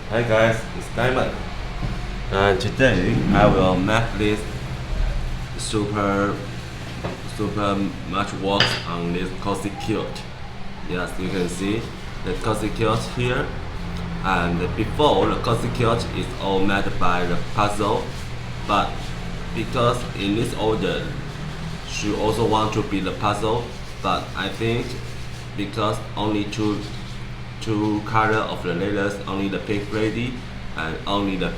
Hi guys, it's Diamond, and today I will make this super super much work on this Cosy quilt. Yes, you can see the Cosy quilt here, and before the Cosy quilt is all made by the puzzle, but because in this order she also want to be the puzzle, but I think because only two color of the letters, only the pink lady and only the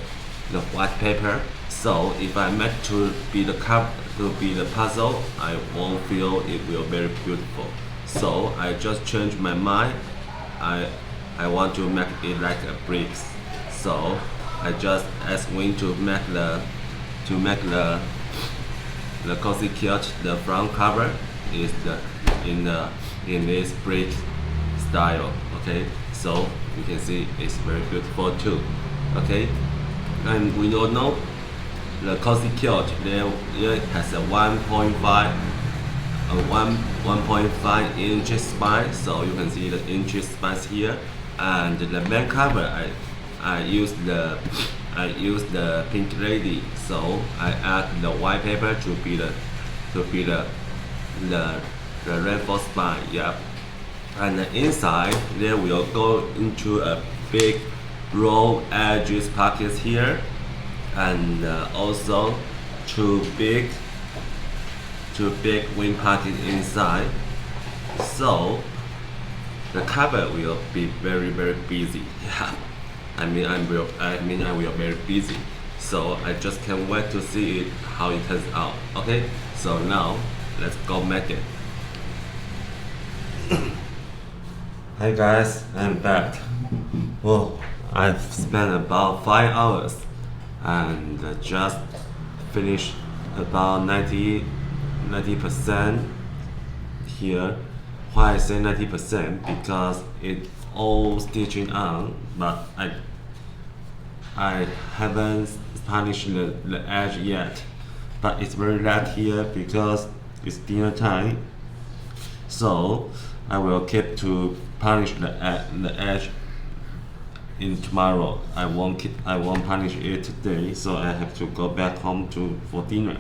white paper. So if I make to be the puzzle, I won't feel it will very beautiful. So I just changed my mind. I want to make it like a bricks. So I just ask Win to make the Cozy quilt. The front cover is in this brick style. Okay, so you can see it's very beautiful too. Okay, and we all know the Cosy quilt there has a 1.5 inch spine, so you can see the inch spine here. And the main cover, I use the pink lady, so I add the white paper to be the rainbow spine. Yeah, and the inside there will go into a big roll edges pockets here, and also two big wing pockets inside. So the cover will be very busy. Yeah, I mean I will very busy. So I just can't wait to see it how it turns out. Okay, so now let's go make it. Hi guys, I'm back. Whoa, I've spent about 5 hours and just finished about 90% here. Why I say 90%? Because it's all stitching on, but I haven't polished the edge yet. But it's very late here because it's dinner time. So I will keep to polish the edge in tomorrow. I won't polish it today, so I have to go back home for dinner.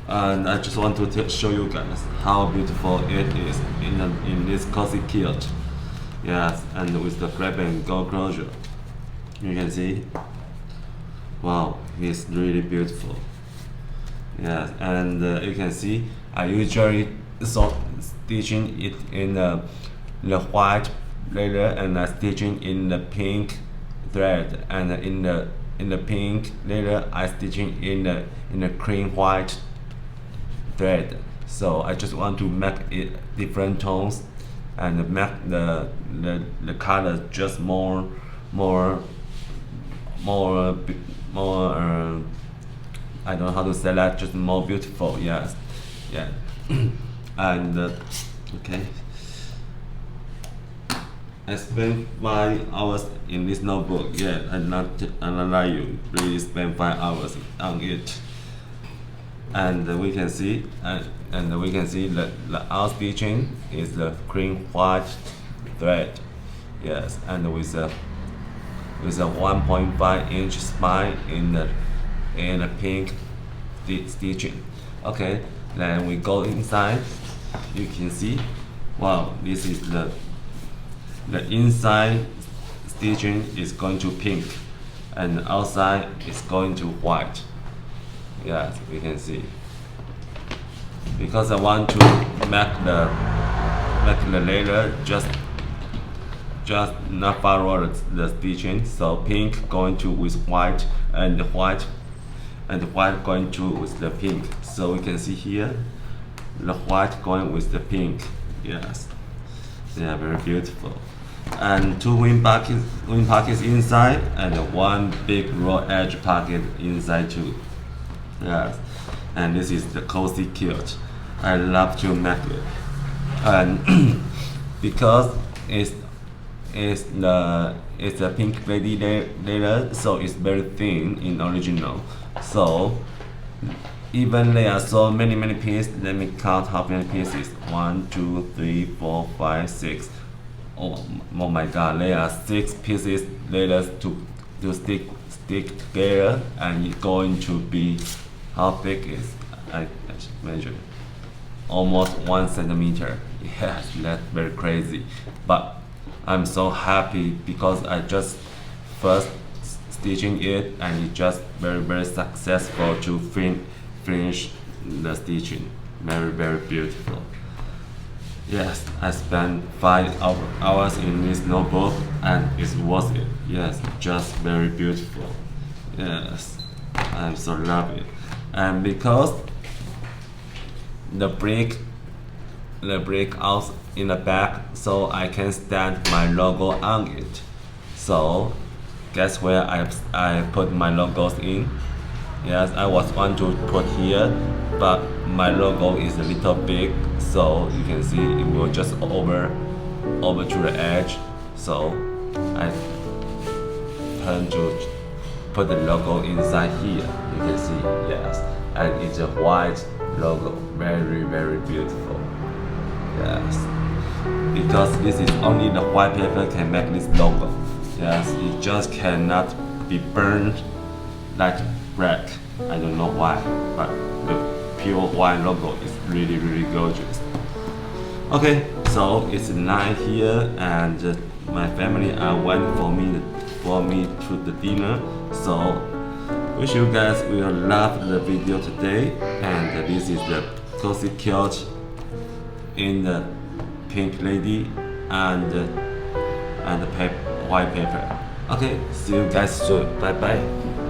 And I just want to show you guys how beautiful it is in this Cosy quilt. Yes, and with the grab and go closure, you can see. Wow, it's really beautiful. Yes, and you can see I usually stitching it in the white leather, and I stitching in the pink thread, and in the pink leather I stitching in the cream white thread. So I just want to make it different tones and make the color just more I don't know how to say that, just more beautiful. Yes, yeah. And okay, I spent 5 hours in this notebook. Yeah, I'm not lie you, really spent 5 hours on it. And we can see that the out stitching is the cream white thread. Yes, and with a 1.5 inch spine in the pink stitching. Okay, then we go inside. You can see, wow, this is the inside stitching is going to pink, and the outside is going to white. Yes, we can see. Because I want to make the layer just not follow the stitching, so pink going to with white, and white going to with the pink. So we can see here the white going with the pink. Yes, they are very beautiful. And two wing pockets inside, and one big raw edge pocket inside too. Yes, and this is the Cosy quilt. I love to make it, and because it's the pink lady leather, so it's very thin in original. So even there are so many pieces, let me count how many pieces. 1, 2, 3, 4, 5, 6. Oh my god, there are 6 pieces letters to to stick together, and it's going to be how big is I measured almost 1 centimeter. Yes, that's very crazy, but I'm so happy because I just first stitching it, and it's just very successful to finish the stitching. Very beautiful. Yes, I spent 5 hours in this notebook, and it's worth it. Yes, just very beautiful. Yes, I'm so love it. And because the brick out in the back, so I can stand my logo on it. So guess where I put my logos in? Yes, I was want to put here, but my logo is a little big, so you can see it will just over to the edge. So I turn to put the logo inside here. You can see, yes, and it's a white logo, very beautiful. Yes, because this is only the white paper can make this logo. Yes, it just cannot be burned like red. I don't know why, but the pure white logo is really gorgeous. Okay, so it's night here, and my family are waiting for me to the dinner. So wish you guys will love the video today. And this is the Cosy quilt in the pink lady and the white paper. Okay, see you guys soon. Bye bye.